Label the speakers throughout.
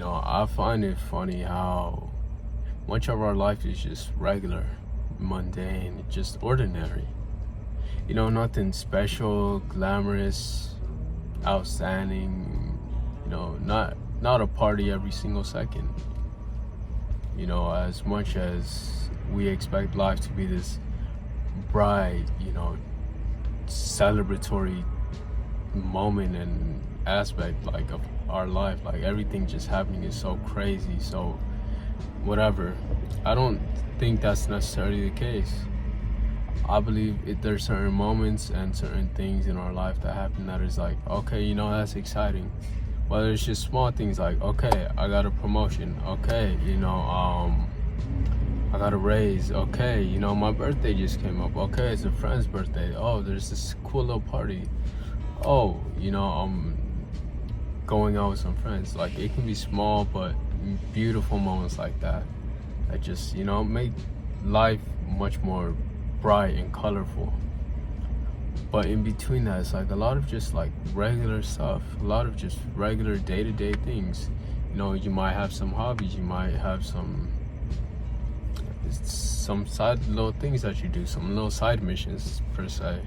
Speaker 1: I find it funny how much of our life is just regular, mundane, just ordinary. Nothing special, glamorous, outstanding. Not a party every single second. As much as we expect life to be this bright, celebratory moment and aspect like of our life, like everything just happening is so crazy, so whatever. I don't think that's necessarily the case. I believe there's certain moments and certain things in our life that happen that is like, okay, that's exciting. Whether it's just small things like, okay, I got a promotion, okay, I got a raise, okay, my birthday just came up, okay, it's a friend's birthday, oh, there's this cool little party, oh, I'm going out with some friends. Like, it can be small but beautiful moments like that just make life much more bright and colorful. But in between that, it's like a lot of just like regular stuff, a lot of just regular day-to-day things. You might have some hobbies, you might have some side little things that you do, some little side missions per se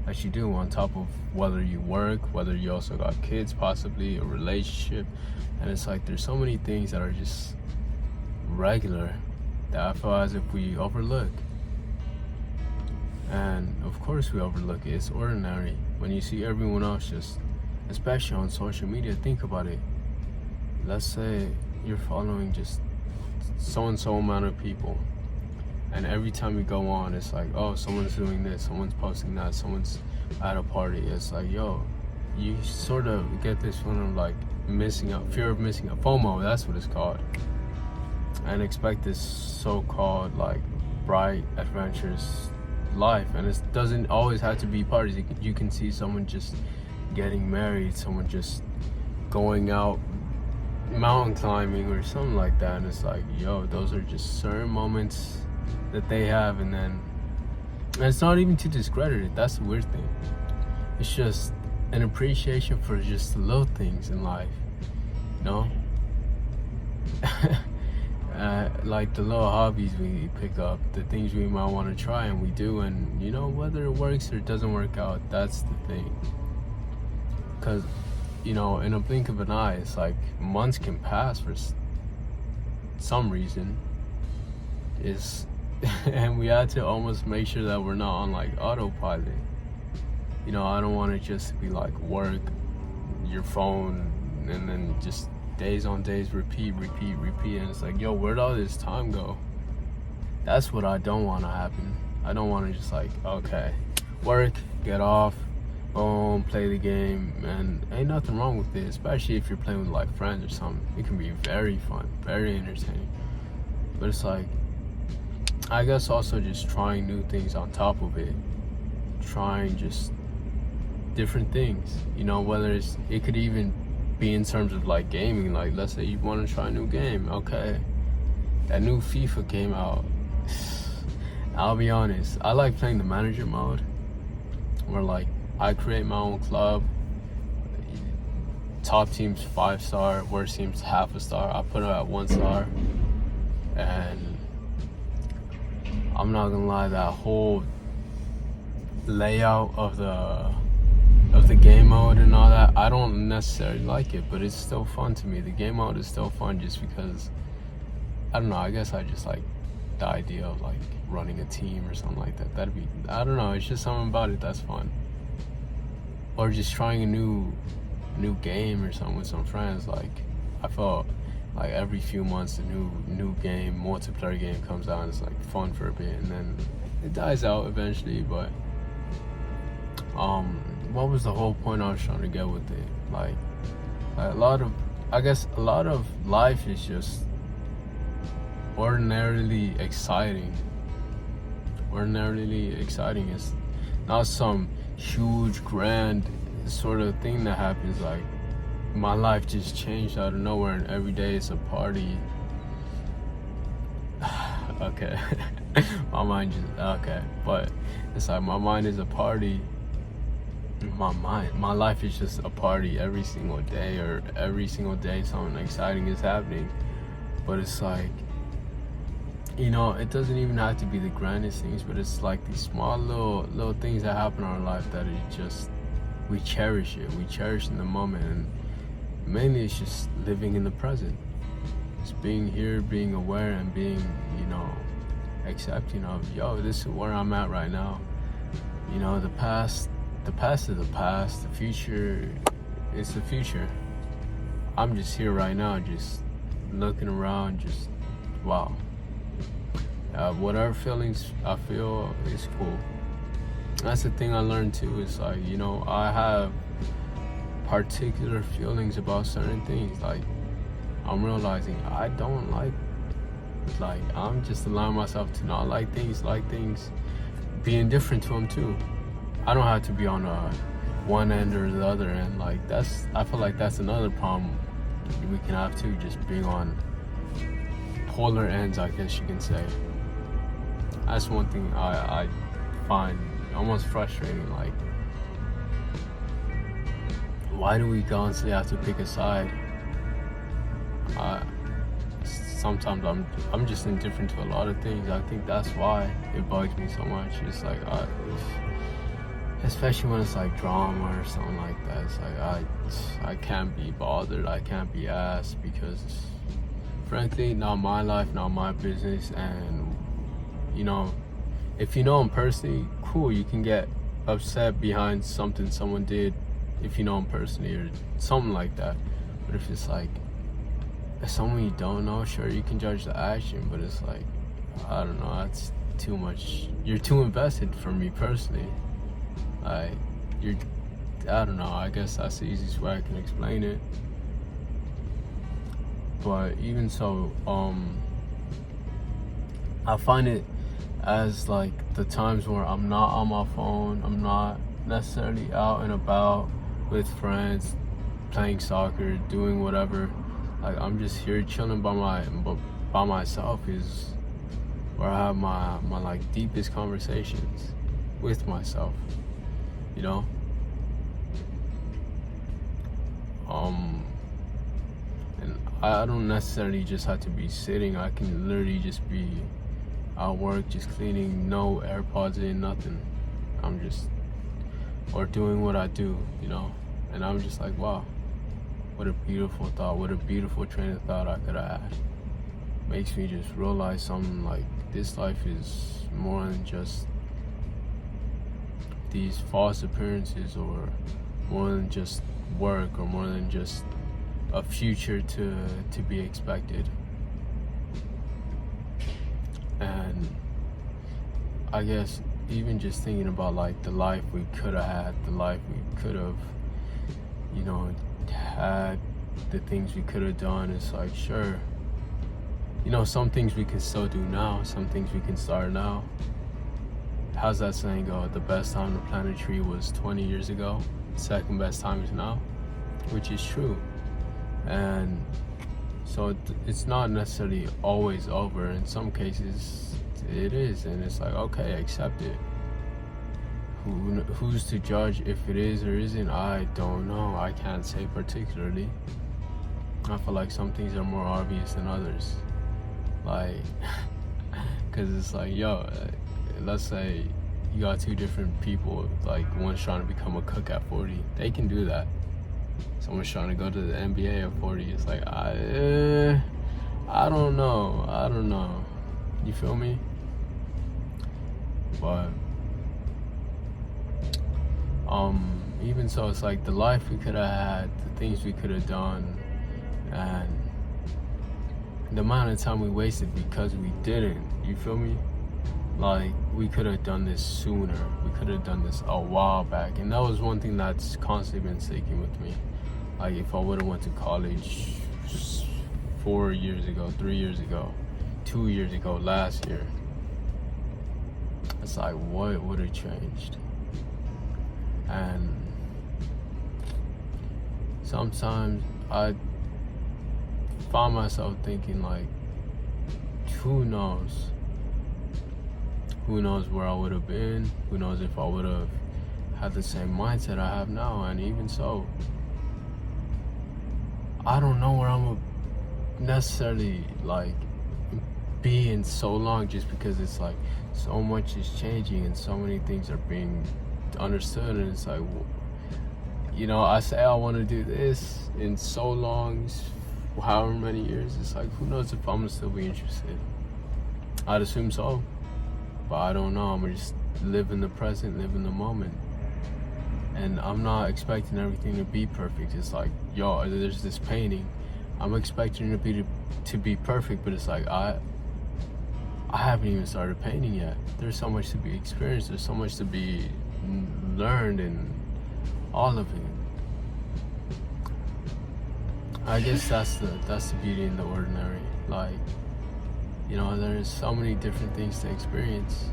Speaker 1: that you do on top of whether you work, whether you also got kids, possibly a relationship. And it's like there's so many things that are just regular that I feel as if we overlook. And of course we overlook it. It's ordinary. When you see everyone else just, especially on social media, think about it. Let's say you're following just so-and-so amount of people, and every time you go on, it's like, oh, someone's doing this, someone's posting that, someone's at a party. It's like, yo, you sort of get this feeling of like missing out, fear of missing out, FOMO, that's what it's called. And expect this so-called like bright, adventurous life. And it doesn't always have to be parties. You can see someone just getting married, someone just going out mountain climbing or something like that, and it's like, yo, those are just certain moments that they have. And it's not even to discredit it, that's the weird thing. It's just an appreciation for just the little things in life, like the little hobbies we pick up, the things we might want to try and we do, and whether it works or it doesn't work out, that's the thing. Because in a blink of an eye, it's like months can pass for some reason, and we had to almost make sure that we're not on like autopilot. I don't want it just to be like work, your phone, and then just days on days, repeat, and it's like, yo, where'd all this time go? That's what I don't want to happen. I don't want to just like, okay, work, get off, boom, play the game, and ain't nothing wrong with it, especially if you're playing with like friends or something. It can be very fun, very entertaining. But it's like, I guess also just trying new things on top of it, trying just different things, whether it could even be in terms of like gaming. Like, let's say you want to try a new game, okay, that new FIFA came out. I'll be honest, I like playing the manager mode, where like I create my own club, top team's 5-star, worst team's half a star, I put it at 1 star. And I'm not gonna lie, that whole layout of the game mode and all that, I don't necessarily like it, but it's still fun to me. The game mode is still fun just because, I don't know, I guess I just like the idea of like running a team or something like that. I don't know, it's just something about it that's fun. Or just trying a new game or something with some friends. Like, I felt like every few months a new game, multiplayer game comes out, and it's like fun for a bit, and then it dies out eventually. But what was the whole point I was trying to get with it? Like a lot of life is just ordinarily exciting. It's not some huge grand sort of thing that happens like my life just changed out of nowhere and every day it's a party. Okay. My mind just, okay, but it's like my mind is a party my mind. My life is just a party every single day, or every single day something exciting is happening. But it's like, you know, it doesn't even have to be the grandest things, but it's like these small little things that happen in our life that it just, we cherish it. We cherish in the moment, and mainly it's just living in the present. Just being here, being aware, and being, you know, accepting of, yo, this is where I'm at right now. You know, the past is the past. The future is the future. I'm just here right now, just looking around, just wow. Whatever feelings I feel is cool. That's the thing I learned too. Is like, you know, I have particular feelings about certain things. Like, I'm realizing I don't like I'm just allowing myself to not like things, be indifferent to them too. I don't have to be on one end or the other end. Like, I feel like that's another problem we can have too, just being on polar ends, I guess you can say. That's one thing I find almost frustrating. Like, why do we constantly have to pick a side? Sometimes I'm just indifferent to a lot of things. I think that's why it bugs me so much. It's like, especially when it's like drama or something like that. It's like I can't be bothered. I can't be asked, because frankly, not my life, not my business. And you know, if you know them personally, cool. You can get upset behind something someone did if you know them personally or something like that. But if it's like, if someone you don't know, sure, you can judge the action, but it's like, I don't know, that's too much. You're too invested for me personally. I don't know, I guess that's the easiest way I can explain it. But even so, I find it as like the times where I'm not on my phone, I'm not necessarily out and about with friends, playing soccer, doing whatever. Like, I'm just here chilling by myself is where I have my like deepest conversations with myself, you know. And I don't necessarily just have to be sitting. I can literally just be at work, just cleaning, no AirPods in, nothing. I'm just, or doing what I do, you know. And I'm just like, wow. What a beautiful thought, what a beautiful train of thought I could have had. Makes me just realize something like, this life is more than just these false appearances, or more than just work, or more than just a future to be expected. And I guess even just thinking about like the life we could have had, the life we could have, you know, had, the things we could have done. It's like, sure, you know, some things we can still do now, some things we can start now. How's that saying go? The best time to plant a tree was 20 years ago, second best time is now, which is true. And so it's not necessarily always over. In some cases it is, and it's like, okay, accept it. Who's to judge if it is or isn't? I don't know. I can't say particularly. I feel like some things are more obvious than others. Like, because it's like, yo, let's say you got two different people, like one's trying to become a cook at 40. They can do that. Someone's trying to go to the NBA at 40. It's like, I don't know. You feel me? But even so, it's like the life we could have had, the things we could have done, and the amount of time we wasted because we didn't. You feel me? Like, we could have done this sooner. We could have done this a while back. And that was one thing that's constantly been sticking with me. Like, if I would have went to college 4 years ago, 3 years ago, 2 years ago, last year, it's like, what would have changed? And sometimes I find myself thinking, like, who knows? Who knows where I would have been? Who knows if I would have had the same mindset I have now, and even so, I don't know where I'm gonna necessarily like be in so long, just because it's like so much is changing and so many things are being understood, and it's like, you know, I say I want to do this in so long, however many years, it's like, who knows if I'm gonna still be interested. I'd assume so, but I don't know. I'm gonna just live in the present, live in the moment, and I'm not expecting everything to be perfect. It's like, yo, there's this painting, I'm expecting it to be perfect, but it's like, I haven't even started painting yet. There's so much to be experienced, there's so much to be learned, and all of it. I guess that's the beauty in the ordinary. Like, you know, there's so many different things to experience.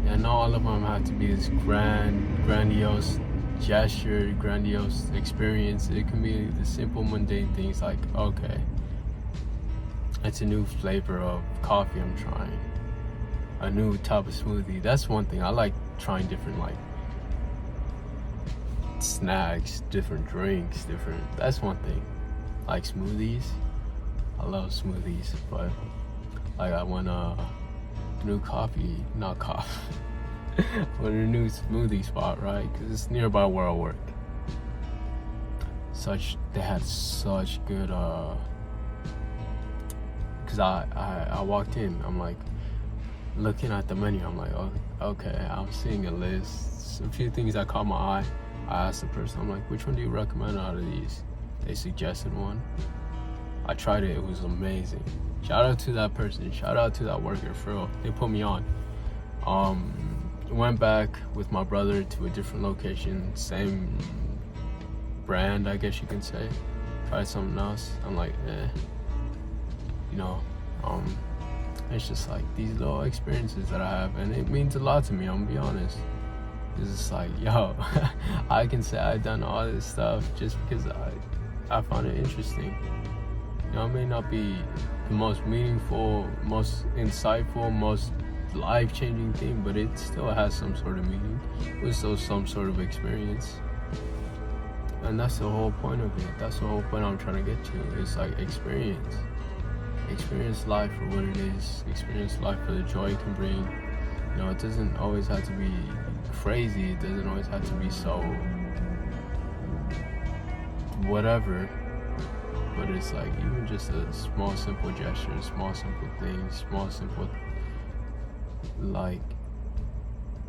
Speaker 1: And not all of them have to be this grandiose gesture, grandiose experience. It can be the simple, mundane things like, okay, it's a new flavor of coffee I'm trying, a new type of smoothie. That's one thing. I like trying different, like, snacks, different drinks, that's one thing. Like smoothies, I love smoothies, but like I went new coffee, not coffee. Went a new smoothie spot, right? Because it's nearby where I work. They had such good, because I walked in, I'm like, looking at the menu, I'm like, oh, okay, I'm seeing a list, a few things that caught my eye. I asked the person, I'm like, which one do you recommend out of these? They suggested one. I tried it, it was amazing. Shout out to that person, shout out to that worker, for real. They put me on. Went back with my brother to a different location, same brand, I guess you can say. Tried something else. I'm like, you know, it's just like these little experiences that I have, and it means a lot to me, I'm gonna be honest. It's just like, yo, I can say I've done all this stuff just because I found it interesting. You know, it may not be the most meaningful, most insightful, most life-changing thing, but it still has some sort of meaning. It was still some sort of experience. And that's the whole point of it. That's the whole point I'm trying to get to. It's like experience. Experience life for what it is. Experience life for the joy it can bring. You know, it doesn't always have to be crazy. It doesn't always have to be so whatever. But it's like even just a small, simple gesture, small, simple things, small, simple like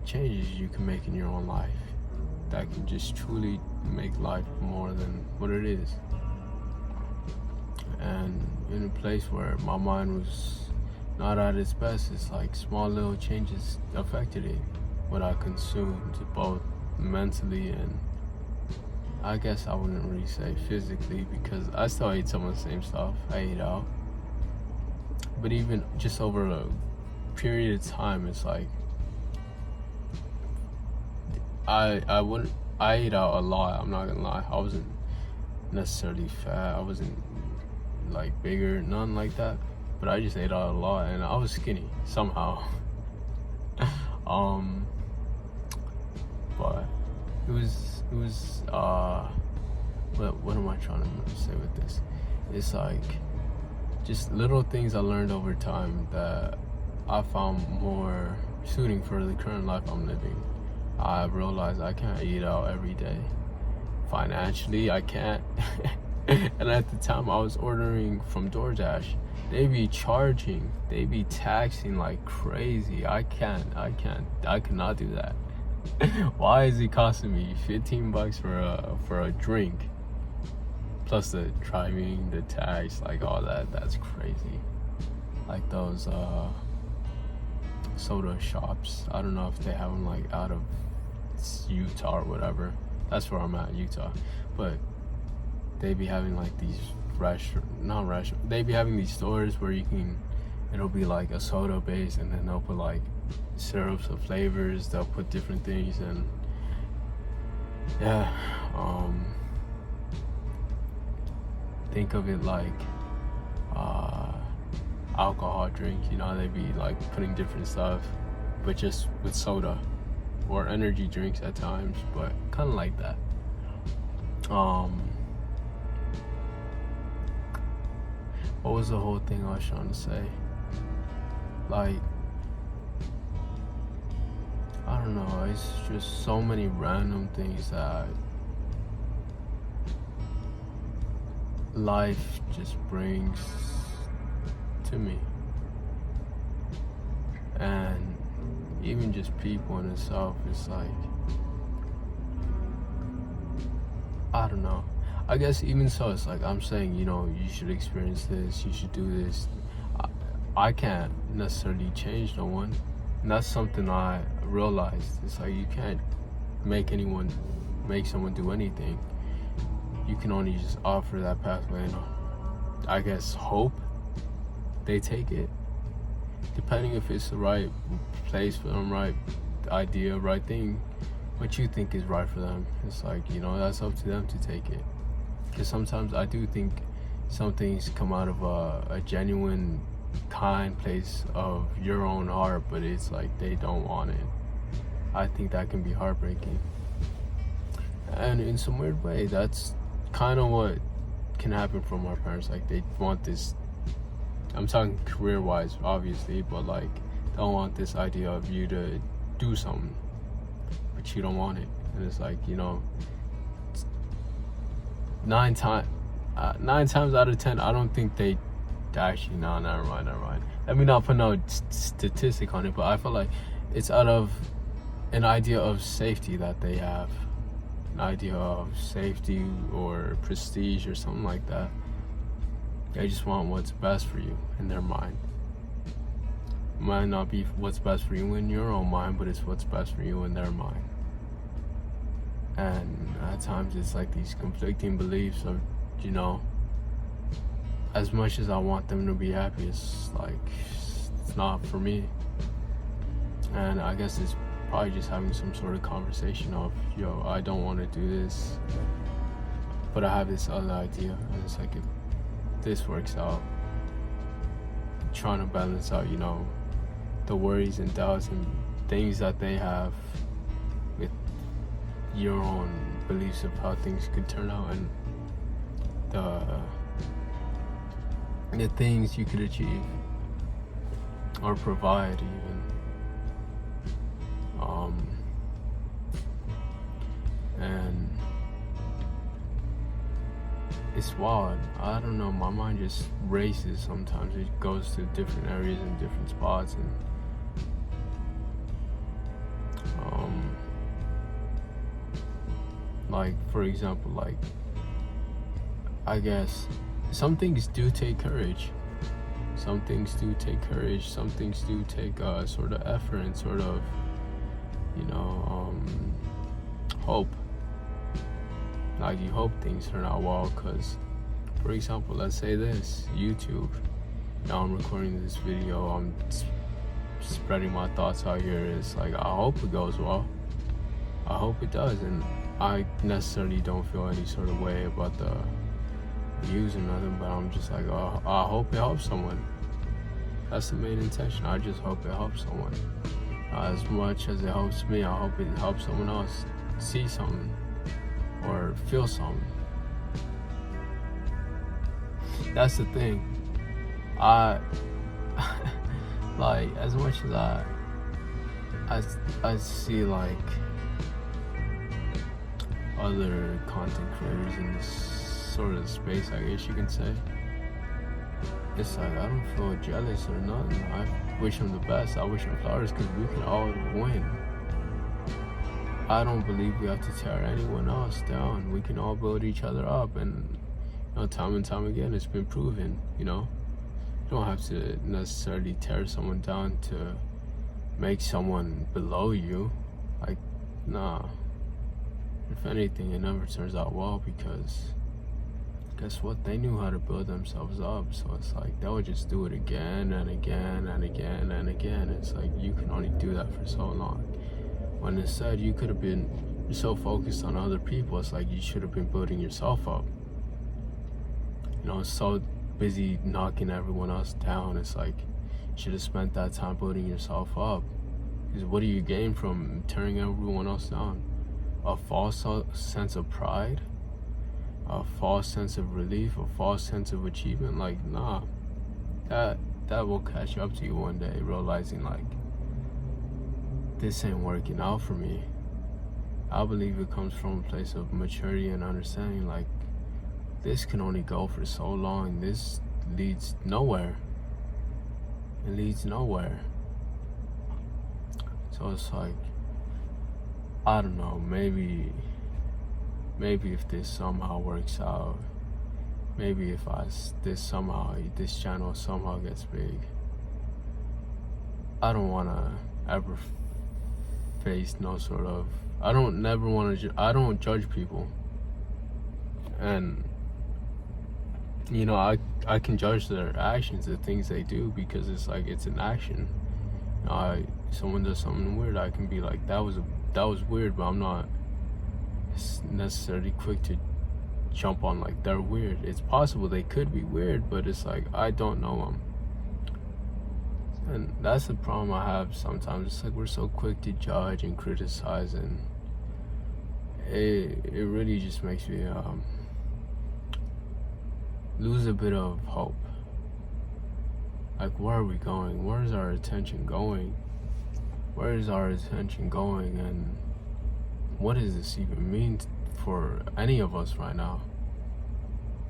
Speaker 1: changes you can make in your own life that can just truly make life more than what it is. And in a place where my mind was not at its best, it's like small little changes affected it, what I consumed, both mentally and I guess I wouldn't really say physically, because I still ate some of the same stuff I ate out. But even just over a period of time, it's like I ate out a lot, I'm not gonna lie. I wasn't necessarily fat, I wasn't like bigger, nothing like that, but I just ate out a lot and I was skinny somehow. But it was what am I trying to say with this? It's like just little things I learned over time that I found more suiting for the current life I'm living. I realized I can't eat out every day. Financially, I can't. And at the time I was ordering from DoorDash, they be charging, they be taxing like crazy. I cannot do that. Why is it costing me $15 for a drink, plus the driving, the tax, like all that? That's crazy. Like those soda shops, I don't know if they have them like out of Utah or whatever. That's where I'm at, Utah. But they be having like these they be having these stores where you can, it'll be like a soda base, and then they'll put like syrups of flavors, they'll put different things, and yeah, think of it like alcohol drinks, you know, they be like putting different stuff, but just with soda. or energy drinks at times, but kind of like that. What was the whole thing I was trying to say? Like, I don't know, it's just so many random things that life just brings to me. And even just people in itself, it's like, I don't know. I guess even so, it's like I'm saying, you know, you should experience this, you should do this. I can't necessarily change no one. And that's something I realized. It's like you can't make someone do anything. You can only just offer that pathway and I guess hope they take it. Depending if it's the right place for them, right idea, right thing, what you think is right for them. It's like, you know, that's up to them to take it. Because sometimes I do think some things come out of a genuine, kind place of your own heart, but it's like they don't want it. I think that can be heartbreaking. And in some weird way, that's kind of what can happen from our parents. Like they want this, I'm talking career-wise, obviously, but like they don't want this idea of you to do something, but you don't want it. And it's like, you know, 9 times out of 10, I don't think they actually, no, never mind. Let me not put no statistic on it, but I feel like it's out of an idea of safety that they have, an idea of safety or prestige or something like that. They just want what's best for you in their mind. It might not be what's best for you in your own mind, but it's what's best for you in their mind. And at times it's like these conflicting beliefs of, you know, as much as I want them to be happy, it's like, it's not for me. And I guess it's probably just having some sort of conversation of, yo, I don't want to do this, but I have this other idea. And it's like, if this works out, trying to balance out, you know, the worries and doubts and things that they have with your own beliefs of how things could turn out, and the things you could achieve or provide even. And it's wild. I don't know, my mind just races sometimes. It goes to different areas and different spots, and like, for example, like, I guess some things do take courage. Some things do take sort of effort and sort of, you know, hope. Like, you hope things turn out well, because, for example, let's say this, YouTube. Now I'm recording this video, I'm spreading my thoughts out here. It's like, I hope it goes well. I hope it does, and I necessarily don't feel any sort of way about the views or nothing, but I'm just like, oh, I hope it helps someone. That's the main intention. I just hope it helps someone. As much as it helps me, I hope it helps someone else see something or feel something. That's the thing. I like, as much as I see like other content creators in this sort of space, I guess you can say, it's like I don't feel jealous or nothing. I wish them the best. I wish them flowers, because we can all win. I don't believe we have to tear anyone else down. We can all build each other up, and you know, time and time again, it's been proven. You know, you don't have to necessarily tear someone down to make someone below you. Like, nah. If anything, it never turns out well, because guess what? They knew how to build themselves up. So it's like they'll just do it again and again and again and again. It's like you can only do that for so long. When instead you could have been so focused on other people, it's like you should have been building yourself up. You know, so busy knocking everyone else down. It's like you should have spent that time building yourself up. is what do you gain from tearing everyone else down? A false sense of pride, a false sense of relief, a false sense of achievement. Like, nah, that will catch up to you one day, realizing like, this ain't working out for me. I believe it comes from a place of maturity and understanding, like, this can only go for so long. This leads nowhere. It leads nowhere. So it's like, I don't know, maybe if this somehow works out, maybe if this channel somehow gets big, I don't want to ever face no sort of, I don't judge people. And you know, I can judge their actions, the things they do, because it's like, it's an action. Someone does something weird, I can be like, that was weird, but I'm not necessarily quick to jump on like they're weird. It's possible they could be weird, but it's like, I don't know them. And that's the problem I have sometimes. It's like, we're so quick to judge and criticize, and it really just makes me lose a bit of hope. Like, where are we going? Where's our attention going? Where is our attention going? And what does this even mean for any of us right now?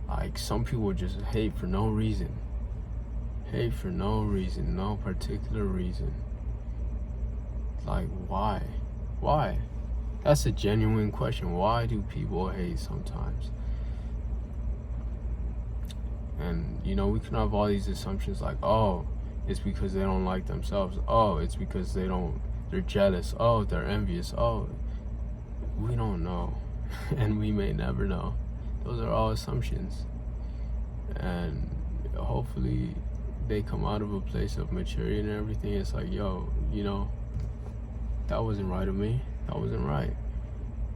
Speaker 1: Like, some people just hate for no reason. Hate for no reason, no particular reason. Like, why? Why? That's a genuine question. Why do people hate sometimes? And, you know, we can have all these assumptions like, oh, it's because they don't like themselves. Oh, it's because they're jealous. Oh, they're envious. Oh, we don't know. And we may never know. Those are all assumptions. And hopefully they come out of a place of maturity and everything. It's like, yo, you know, that wasn't right of me. That wasn't right.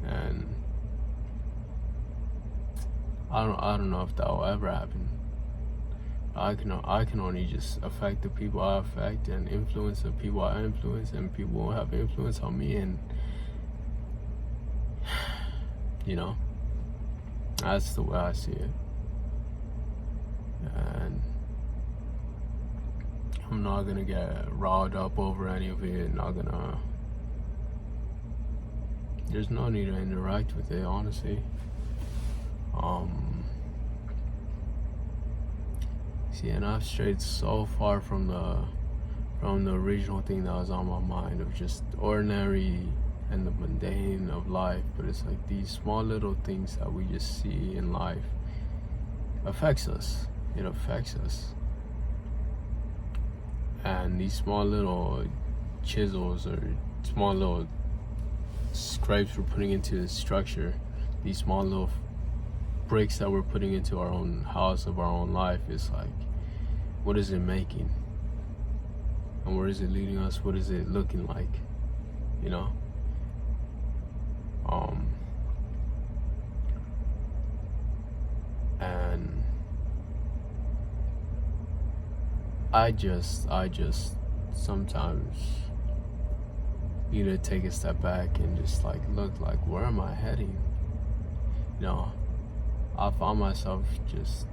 Speaker 1: And I don't know if that will ever happen. I can only just affect the people I affect and influence the people I influence, and people will have influence on me, and you know, that's the way I see it. And I'm not gonna get riled up over any of it. There's no need to interact with it, honestly. See, and I've strayed so far from the original thing that was on my mind of just ordinary and the mundane of life. But it's like these small little things that we just see in life affects us. It affects us. And these small little chisels or small little scrapes we're putting into the structure, these small little bricks that we're putting into our own house of our own life, is like, what is it making? And where is it leading us? What is it looking like? You know? And I just sometimes need to take a step back and just like look like, where am I heading? You know, I found myself just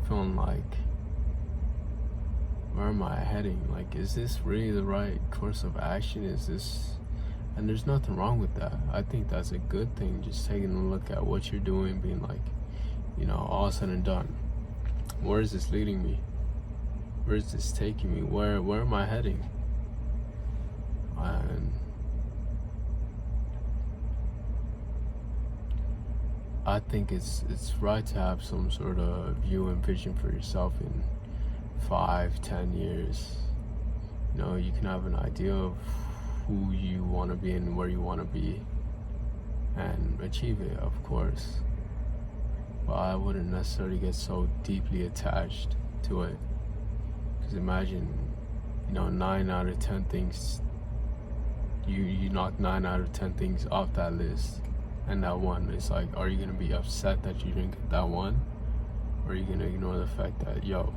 Speaker 1: feeling like, where am I heading? Like, is this really the right course of action? Is this, and there's nothing wrong with that. I think that's a good thing, just taking a look at what you're doing, being like, you know, all said and done, where is this leading me? Where is this taking me? Where am I heading? And I think it's right to have some sort of view and vision for yourself in 5-10 years. You know, you can have an idea of who you want to be and where you want to be and achieve it, of course. But I wouldn't necessarily get so deeply attached to it. Because imagine, you know, 9 out of 10 things, you knock 9 out of 10 things off that list. And that one, it's like, are you going to be upset that you didn't get that one? Or are you going to ignore the fact that, yo,